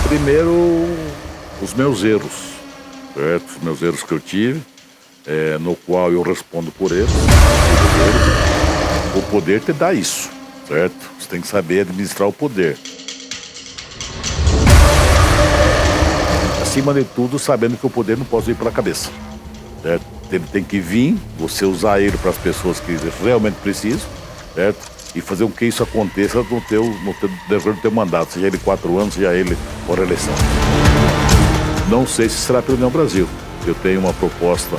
Primeiro, os meus erros, certo? Os meus erros que eu tive, no qual eu respondo por eles. O poder te dá isso, certo? Você tem que saber administrar o poder. Acima de tudo, sabendo que o poder não pode vir pela cabeça, certo? Ele tem que vir, você usar ele para as pessoas que realmente precisam, certo? E fazer com que isso aconteça no decorrer do teu mandato, seja ele 4 anos, seja ele por eleição. Não sei se será pelo União Brasil. Eu tenho uma proposta,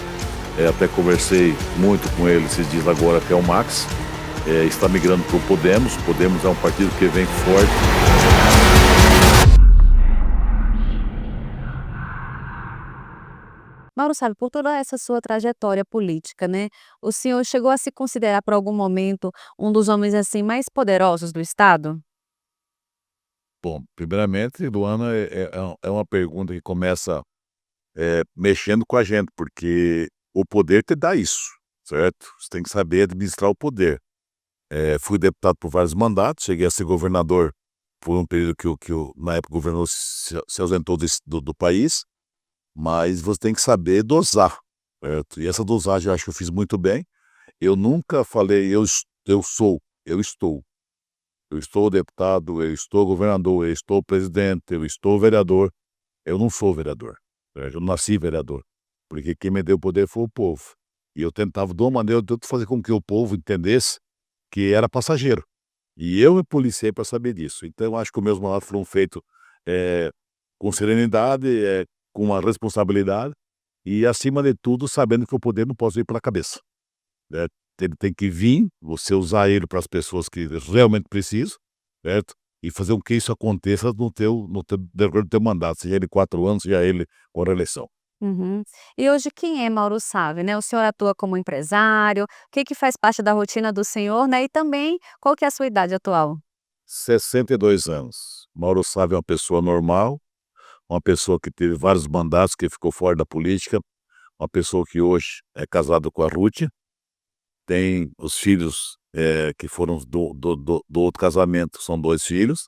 até conversei muito com ele esses dias agora, que é o Max, está migrando para o Podemos. O Podemos é um partido que vem forte. Mauro, sabe, por toda essa sua trajetória política, né, o senhor chegou a se considerar por algum momento um dos homens, assim, mais poderosos do estado? Bom, primeiramente, Luana, é uma pergunta que começa mexendo com a gente, porque o poder te dá isso, certo? Você tem que saber administrar o poder. Fui deputado por vários mandatos, cheguei a ser governador por um período na época, o governador se ausentou do país, mas você tem que saber dosar, certo? E essa dosagem eu acho que eu fiz muito bem. Eu nunca falei: eu sou", eu estou. Eu estou deputado, eu estou governador, eu estou presidente, eu estou vereador. Eu não sou vereador, eu não nasci vereador, porque quem me deu o poder foi o povo. E eu tentava, de uma maneira ou de outra, fazer com que o povo entendesse que era passageiro. E eu me policiei para saber disso. Então eu acho que os meus mandatos foram feitos, com serenidade, com uma responsabilidade e, acima de tudo, sabendo que o poder não pode vir pela cabeça, né. Ele tem que vir, você usar ele para as pessoas que realmente precisam, certo? E fazer com que isso aconteça no teu decorrer do teu mandato, seja ele 4 anos, seja ele por eleição. Uhum. E hoje quem é Mauro Sávio, né? O senhor atua como empresário, o que que faz parte da rotina do senhor, né, e também qual que é a sua idade atual? 62 anos. Mauro Sávio é uma pessoa normal, uma pessoa que teve vários mandatos, que ficou fora da política, uma pessoa que hoje é casado com a Ruth, tem os filhos, que foram do outro casamento, são 2 filhos.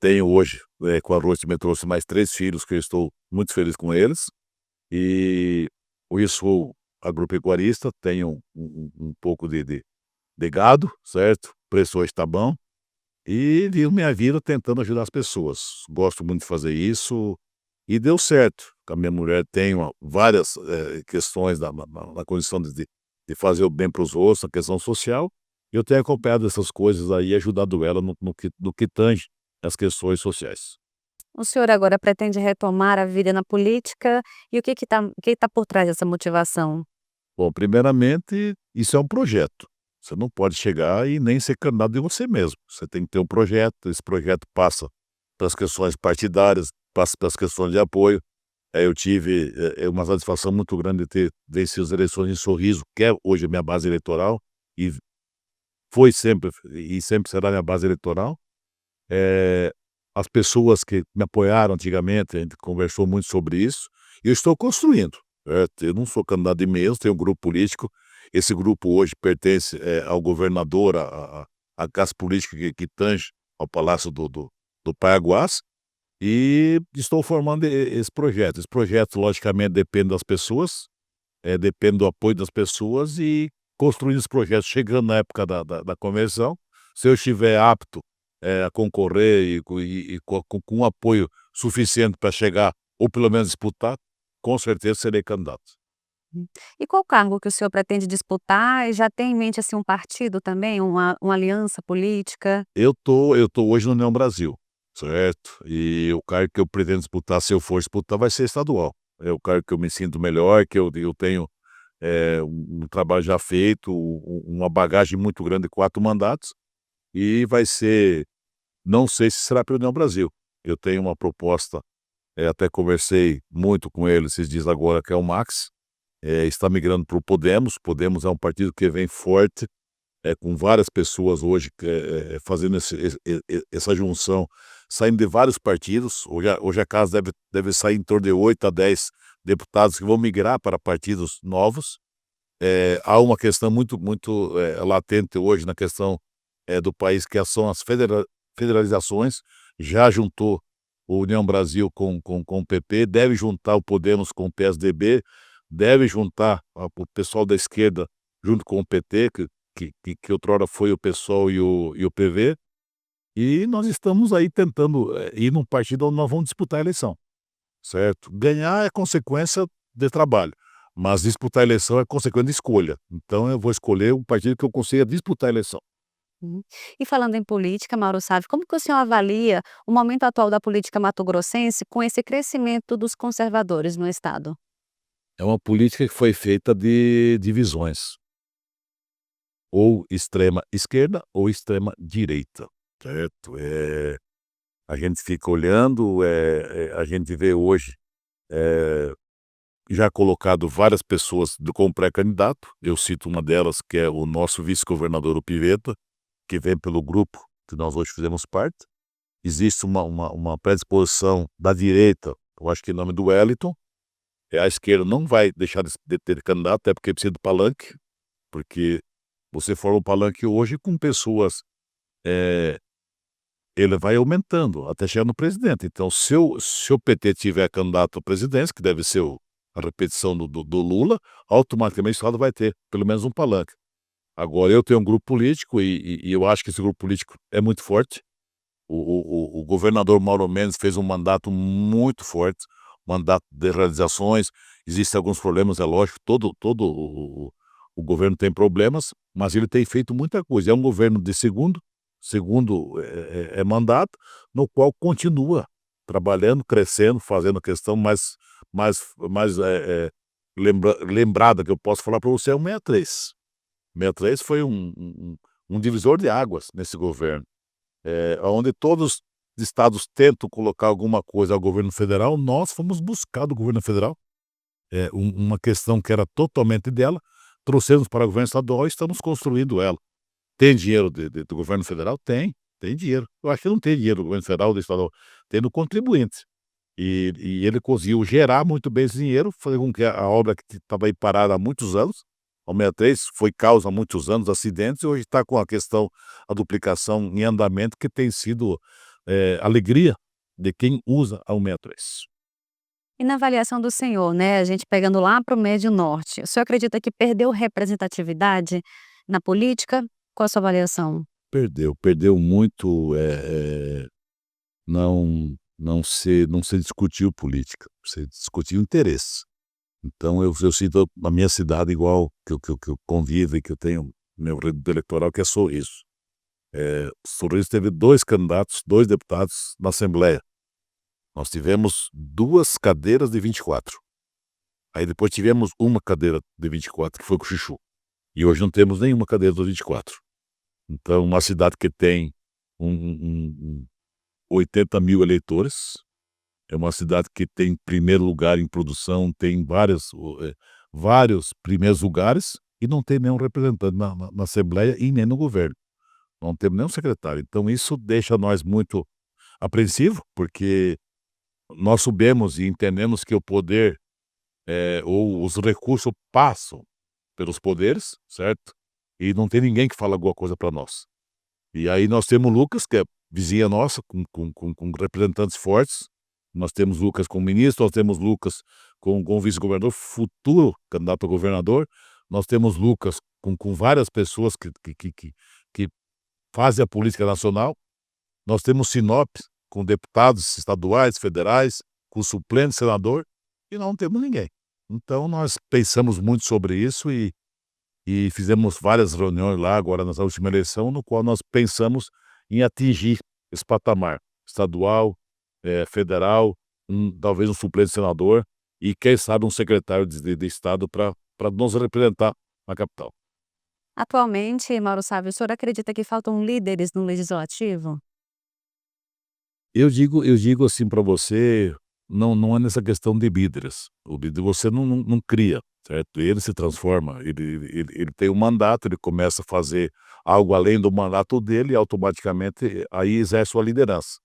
Tenho hoje, com a Ruth, me trouxe mais 3 filhos, que eu estou muito feliz com eles. E eu sou agropecuarista, tenho um pouco de gado, certo? O preço hoje está bom. E vivo minha vida tentando ajudar as pessoas. Gosto muito de fazer isso e deu certo. Com a minha mulher tenho várias, questões na condição de fazer o bem para os outros, na questão social. Eu tenho acompanhado essas coisas aí e ajudado ela no que tange as questões sociais. O senhor agora pretende retomar a vida na política e o que tá por trás dessa motivação? Bom, primeiramente, isso é um projeto. Você não pode chegar e nem ser candidato de você mesmo. Você tem que ter um projeto, esse projeto passa pelas questões partidárias, passa pelas questões de apoio. Eu tive, uma satisfação muito grande de ter vencido as eleições em Sorriso, que é hoje a minha base eleitoral, e foi sempre e sempre será minha base eleitoral. Eh, as pessoas que me apoiaram antigamente, a gente conversou muito sobre isso, e eu estou construindo, certo. Eu não sou candidato de mim mesmo, tenho um grupo político, esse grupo hoje pertence, ao governador, à classe política que tange ao Palácio do Paiaguás, e estou formando esse projeto. Esse projeto, logicamente, depende das pessoas, depende do apoio das pessoas e construindo esse projeto, chegando na época da convenção, se eu estiver apto, a concorrer e com um apoio suficiente para chegar ou pelo menos disputar, com certeza serei candidato. Hum. E qual cargo que o senhor pretende disputar e já tem em mente, assim, um partido também, uma aliança política? Eu tô hoje no União Brasil, certo? E o cargo que eu pretendo disputar, se eu for disputar, vai ser estadual. É o cargo que eu me sinto melhor, que eu tenho, um trabalho já feito, uma bagagem muito grande, 4 mandatos, e vai ser, não sei se será pela União Brasil. Eu tenho uma proposta, até conversei muito com ele esses dias agora, que é o Max, está migrando para o Podemos. Podemos é um partido que vem forte, com várias pessoas hoje fazendo essa junção, saindo de vários partidos. Hoje a casa deve sair em torno de 8 a 10 deputados que vão migrar para partidos novos. Há uma questão muito, latente hoje na questão, do país, que são as federalizações. Já juntou o União Brasil com o PP, deve juntar o Podemos com o PSDB, deve juntar o pessoal da esquerda junto com o PT, que outrora foi o PSOL e o PV, e nós estamos aí tentando, ir num partido onde nós vamos disputar a eleição, certo? Ganhar é consequência de trabalho, mas disputar a eleição é consequência de escolha. Então eu vou escolher um partido que eu consiga disputar a eleição. Uhum. E falando em política, Mauro Sávio, como que o senhor avalia o momento atual da política mato-grossense com esse crescimento dos conservadores no estado? É uma política que foi feita de divisões, ou extrema esquerda ou extrema direita, certo? A gente fica olhando, a gente vê hoje, eh, já colocado várias pessoas como pré-candidato. Eu cito uma delas, que é o nosso vice-governador, o Pivetta, que vem pelo grupo que nós hoje fizemos parte. Existe uma predisposição da direita, eu acho que em nome do Wellington. A esquerda não vai deixar de ter candidato, até porque precisa do palanque, porque você forma um palanque hoje com pessoas, eh, ele vai aumentando até chegar no presidente. Então, se o PT tiver candidato à presidência, que deve ser a repetição do Lula, automaticamente o Estado vai ter pelo menos um palanque. Agora, eu tenho um grupo político e eu acho que esse grupo político é muito forte. O governador Mauro Mendes fez um mandato muito forte, mandato de realizações. Existem alguns problemas, é lógico, todo o governo tem problemas, mas ele tem feito muita coisa. É um governo de segundo mandato, no qual continua trabalhando, crescendo, fazendo a questão mais lembrada que eu posso falar para você é o 63. 63 foi um divisor de águas nesse governo, onde todos os estados tentam colocar alguma coisa ao governo federal. Nós fomos buscar do governo federal, uma questão que era totalmente dela, trouxemos para o governo estadual e estamos construindo ela. Tem dinheiro do governo federal? Tem dinheiro. Eu acho que não tem dinheiro do governo federal, do estadual, tem do contribuinte. E ele conseguiu gerar muito bem esse dinheiro, fazer com que a obra que estava aí parada há muitos anos, a 63 foi causa há muitos anos, acidentes, e hoje está com a questão, a duplicação em andamento, que tem sido, alegria de quem usa a 163. E na avaliação do senhor, né, a gente pegando lá para o Médio Norte, o senhor acredita que perdeu representatividade na política? Qual a sua avaliação? Perdeu muito, não se discutiu política, se discutiu interesse. Então eu sinto a minha cidade igual que eu convivo e que eu tenho meu rede eleitoral, que é Sorriso. Sorriso teve 2 candidatos, 2 deputados na assembleia. Nós tivemos 2 cadeiras de 24. Aí depois tivemos uma cadeira de 24, que foi com o Chuchu. E hoje não temos nenhuma cadeira dos 24. Então, uma cidade que tem um 80.000 eleitores, é uma cidade que tem primeiro lugar em produção, tem vários primeiros lugares, e não tem nenhum representante na assembleia e nem no governo. Não temos nenhum secretário. Então isso deixa nós muito apreensivo, porque nós sabemos e entendemos que o poder, ou os recursos passam pelos poderes, certo? E não tem ninguém que fala alguma coisa para nós. E aí nós temos o Lucas, que é vizinha nossa, com representantes fortes. Nós temos Lucas como ministro, nós temos Lucas com vice-governador, futuro candidato a governador. Nós temos Lucas com várias pessoas que fazem a política nacional. Nós temos Sinop com deputados estaduais, federais, com suplente senador, e não temos ninguém. Então nós pensamos muito sobre isso e fizemos várias reuniões lá agora nessa última eleição, no qual nós pensamos em atingir esse patamar estadual, federal, talvez um suplente senador e quem sabe um secretário de estado para nos representar na capital. Atualmente, Mauro Sávio, o senhor acredita que faltam líderes no legislativo? Eu digo assim para você, não é nessa questão de líderes. O líder você não cria, certo? Ele se transforma, ele tem um mandato, ele começa a fazer algo além do mandato dele e automaticamente aí exerce sua liderança.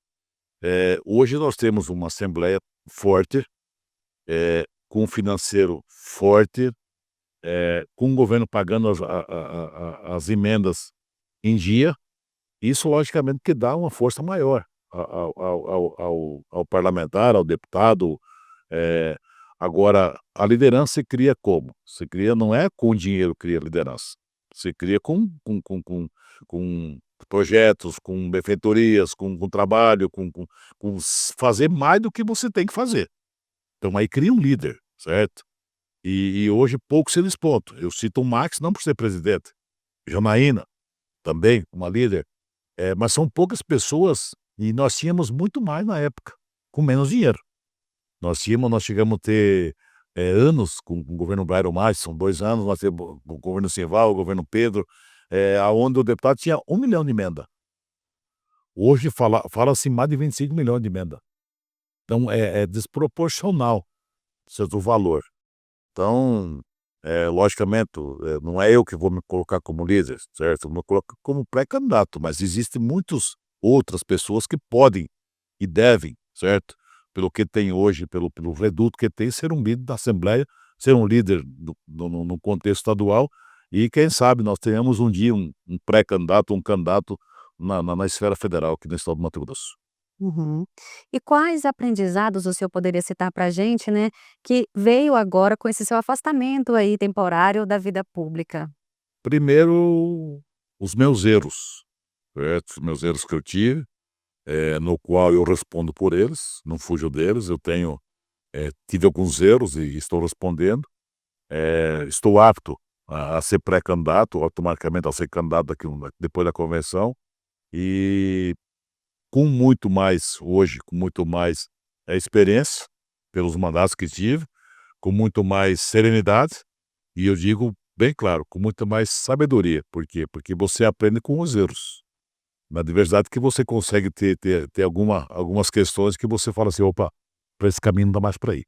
Hoje nós temos uma assembleia forte, com um financeiro forte, com o governo pagando as emendas em dia. Isso logicamente que dá uma força maior ao parlamentar, ao deputado. Eh, Agora, a liderança se cria como? Se cria não é com dinheiro cria liderança, se cria com projetos, com benfeitorias, com trabalho, fazer mais do que você tem que fazer. Então aí cria um líder, certo? E hoje poucos se despontam. Eu cito o Marx não por ser presidente, Janaína, também uma líder, mas são poucas pessoas e nós tínhamos muito mais na época, com menos dinheiro. Nós chegamos a ter, anos com o governo Brairo Maggi, são 2 anos, nós temos o governo Simval, o governo Pedro, aonde o deputado tinha 1 milhão de emenda. Hoje fala-se mais de 25 milhões de emenda. Então é desproporcional, certo, o valor. Então, logicamente, não é eu que vou me colocar como líder, certo? Eu me coloco como pré-candidato, mas existem muitas outras pessoas que podem e devem, certo? Pelo que tem hoje, pelo reduto que tem, ser um líder da Assembleia, ser um líder no contexto estadual e quem sabe nós tenhamos um dia um pré-candidato, um candidato na esfera federal aqui no estado do Mato Grosso. Uhum. E quais aprendizados o senhor poderia citar para a gente, né, que veio agora com esse seu afastamento aí temporário da vida pública? Primeiro, os meus erros, certo? Os meus erros que eu tive, no qual eu respondo por eles, não fujo deles, eu tenho, tive alguns erros e estou respondendo. Estou apto a ser pré-candidato, automaticamente a ser candidato depois da convenção, e com muito mais hoje, com muito mais, experiência, pelos mandatos que tive, com muito mais serenidade, e eu digo bem claro, com muita mais sabedoria. Por quê? Porque você aprende com os erros. Na diversidade que você consegue ter algumas questões que você fala assim: "Opa, para esse caminho não dá mais para ir".